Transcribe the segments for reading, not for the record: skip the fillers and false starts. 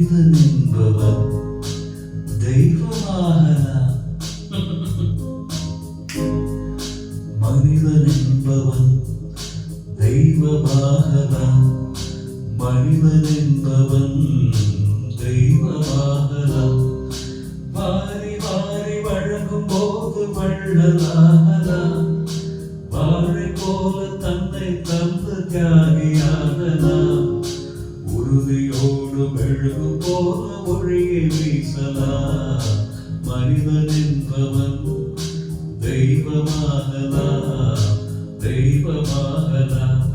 மனிதன் என்பவன் தெய்வமாகலாம். மனிதன் என்பவன் தெய்வமாகலாம். மனிதன் என்பவன் தெய்வமாகலாம். வாரி வாரி வழங்கும் போது வள்ளலாகலாம். வாழை போல தன்னை தந்து தியாகியாகலாம். உறுதியோடு மெழுகு போல ஒழியை வீசலாம். மனிதன் என்பவன் தெய்வமாகலாம். தெய்வமாகலாம்.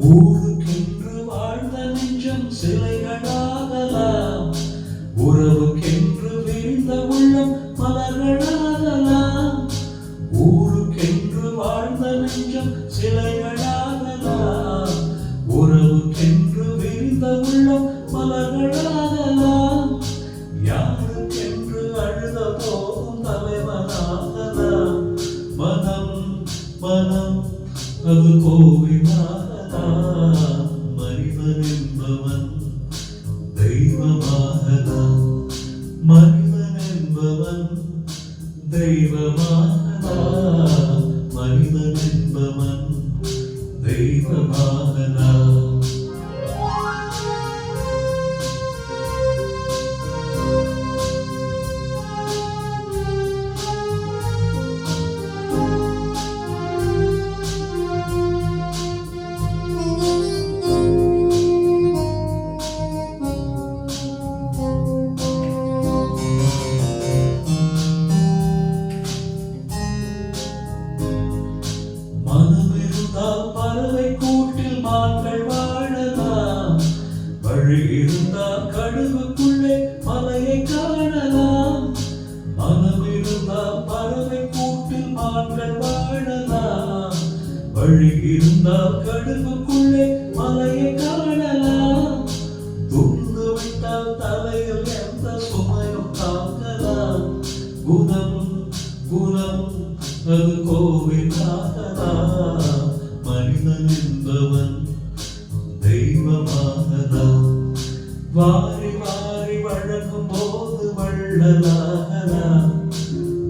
ஊருக்கென்று வாழ்ந்த நெஞ்சம் சிலைகளாகலாம். உறவுக்கென்று வீழ்ந்த உள்ளம் மலர்களாகலாம். ஊருக்கென்று வாழ்ந்த நெஞ்சம் சிலைகளாகலாம். உறவுக்கென்று வீழ்ந்த உள்ளம் மலர்களாகலாம். யாருக்கென்று அழுத போதும் தலைவனாகலாம். மனம் மனம் அது கோவிலாகலாம். மனிதன் என்பவன் தெய்வமாகலாம். மனிதன் என்பவன் தெய்வமாகலாம். மனிதன் என்பவன் தெய்வமாகலாம். பறவை கூட்டில் மான்கள் வாழலாம். வழி இருந்தால் கடுகுக்குள்ளே மலையை காணலாம். மனம் இருந்தால் பறவை கூட்டில் மான்கள் வாழலாம். வழி இருந்தால் கடுகுக்குள்ளே மலையை காணலாம். துண்டு விட்டால் தலையில் எந்த சுமையும் தாங்கலாம். குணம் குணம் அது கோவிலாகலாம். மனிதன் என்பவன் தெய்வமாகலாம். வாரி வாரி வழங்கும் போது வள்ளலாகலாம்.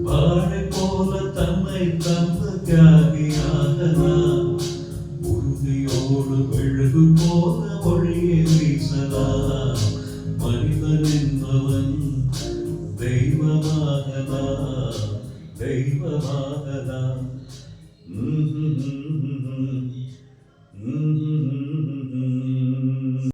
வாழை போல தன்னை தந்து தியாகியாகலாம். உறுதியோடு மெழுகு போல ஒழியை வீசலாம். மனிதன் என்பவன் தெய்வமாகலாம். தெய்வமாகலாம்.